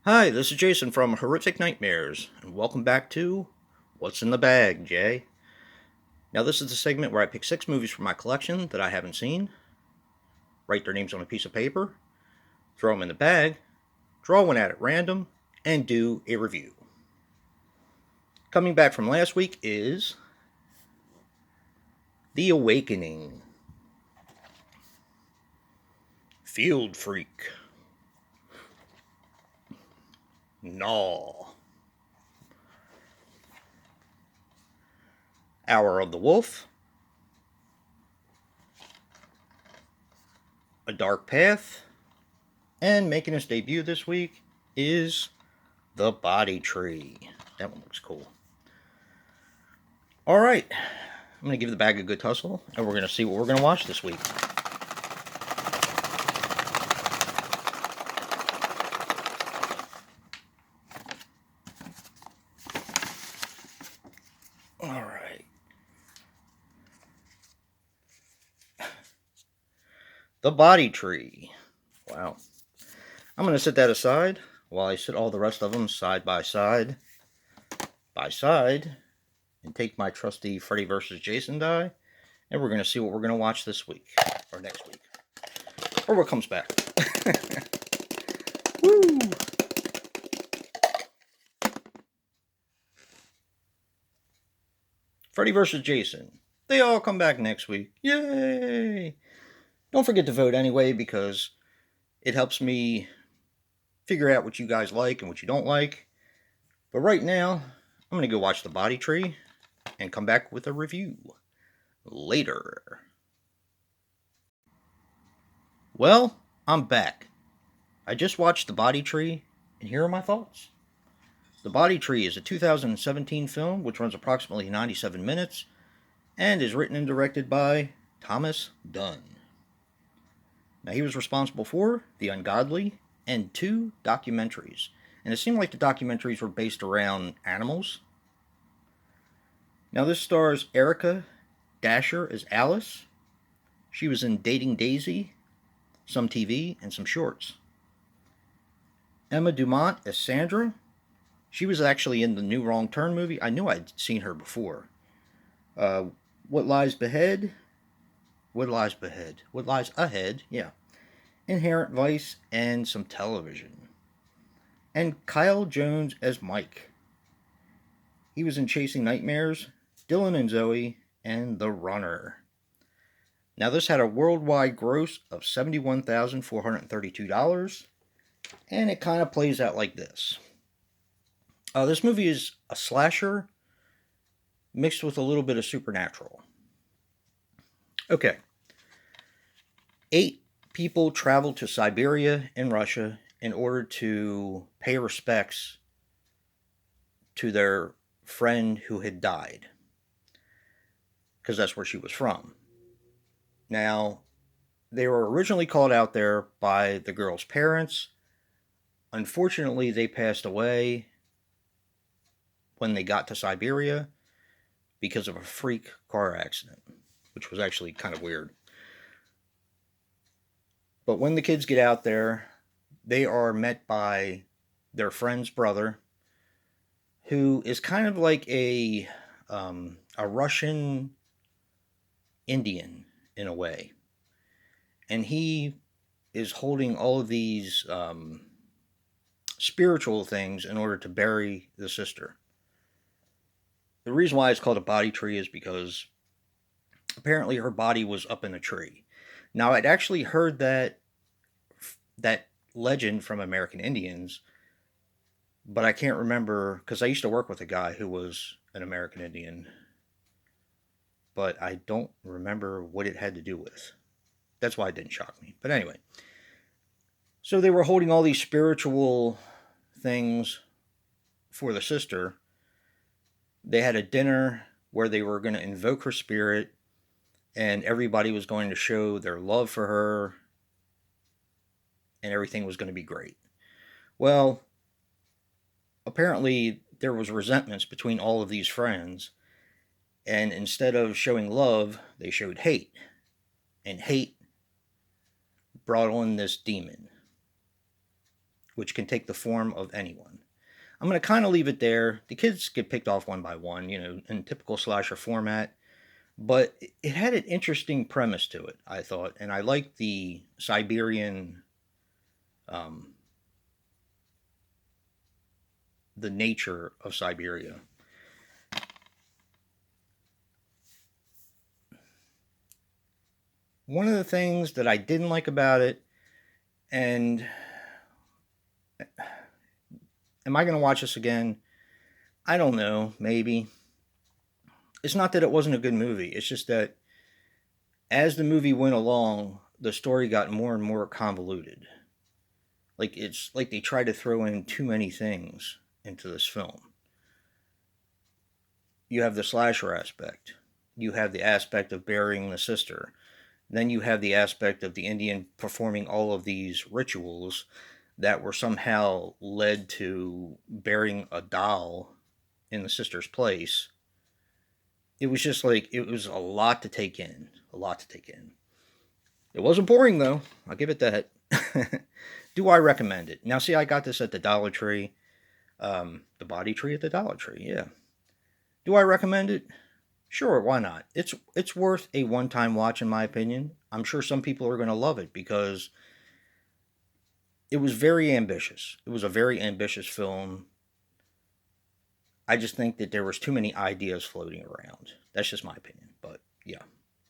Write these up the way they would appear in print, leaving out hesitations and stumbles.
Hi, this is Jason from Horrific Nightmares, and welcome back to What's in the Bag, Jay. Now, this is the segment where I pick 6 movies from my collection that I haven't seen, write their names on a piece of paper, throw them in the bag, draw one out at random, and do a review. Coming back from last week is The Awakening, Field Freak, Gnaw, Hour of the Wolf, A Dark Path, and making his debut this week is The Body Tree. That one looks cool. All right, I'm going to give the bag a good tussle, and we're going to see what we're going to watch this week. All right. The Body Tree. Wow. I'm going to set that aside while I sit all the rest of them side by side, and take my trusty Freddy vs. Jason die, and we're going to see what we're going to watch this week, or next week, or what comes back. Woo! Freddy vs. Jason. They all come back next week. Yay! Don't forget to vote anyway, because it helps me figure out what you guys like and what you don't like. But right now, I'm going to go watch The Body Tree and come back with a review later. Well, I'm back. I just watched The Body Tree, and here are my thoughts. The Body Tree is a 2017 film which runs approximately 97 minutes and is written and directed by Thomas Dunn. Now, he was responsible for The Ungodly and 2 documentaries, and it seemed like the documentaries were based around animals. Now, this stars Erica Dasher as Alice. She was in Dating Daisy, some TV, and some shorts. Emma Dumont as Sandra. She was actually in the new Wrong Turn movie. I knew I'd seen her before. What Lies Ahead? What Lies Ahead? Yeah. Inherent Vice and some television. And Kyle Jones as Mike. He was in Chasing Nightmares, Dylan and Zoe, and The Runner. Now, this had a worldwide gross of $71,432, and it kind of plays out like this. This movie is a slasher mixed with a little bit of supernatural. Okay. 8 people travel to Siberia in Russia in order to pay respects to their friend who had died, because that's where she was from. Now, they were originally called out there by the girl's parents. Unfortunately, they passed away when they got to Siberia because of a freak car accident, which was actually kind of weird. But when the kids get out there, they are met by their friend's brother, who is kind of like a Russian Indian in a way, and he is holding all of these spiritual things in order to bury the sister. The reason why it's called a body tree is because apparently her body was up in a tree. Now, I'd actually heard that legend from American Indians, but I can't remember, because I used to work with a guy who was an American Indian, but I don't remember what it had to do with. That's why it didn't shock me. But anyway, so they were holding all these spiritual things for the sister. They had a dinner where they were going to invoke her spirit, and everybody was going to show their love for her, and everything was going to be great. Well, apparently there was resentments between all of these friends, and instead of showing love, they showed hate. And hate brought on this demon. which can take the form of anyone. I'm going to kind of leave it there. The kids get picked off one by one, in typical slasher format. But it had an interesting premise to it, I thought. And I liked the Siberian, um, the nature of Siberia. One of the things that I didn't like about it, and am I going to watch this again? I don't know, maybe. It's not that it wasn't a good movie. It's just that as the movie went along, the story got more and more convoluted. Like it's like they tried to throw in too many things into this film. You have the slasher aspect. You have the aspect of burying the sister. Then you have the aspect of the Indian performing all of these rituals that were somehow led to burying a doll in the sister's place. It was just like, it was a lot to take in. A lot to take in. It wasn't boring, though. I'll give it that. Do I recommend it? Now, see, I got this at the Dollar Tree. The body tree at the Dollar Tree, yeah. Do I recommend it? Sure, why not? It's worth a one-time watch, in my opinion. I'm sure some people are going to love it because it was very ambitious. It was a very ambitious film. I just think that there was too many ideas floating around. That's just my opinion, but yeah.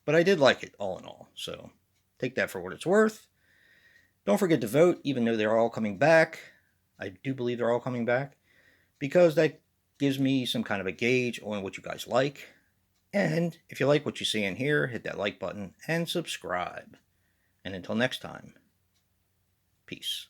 But I did like it all in all, so take that for what it's worth. Don't forget to vote, even though they're all coming back. I do believe they're all coming back because that gives me some kind of a gauge on what you guys like. And if you like what you see in here, hit that like button and subscribe. And until next time, peace.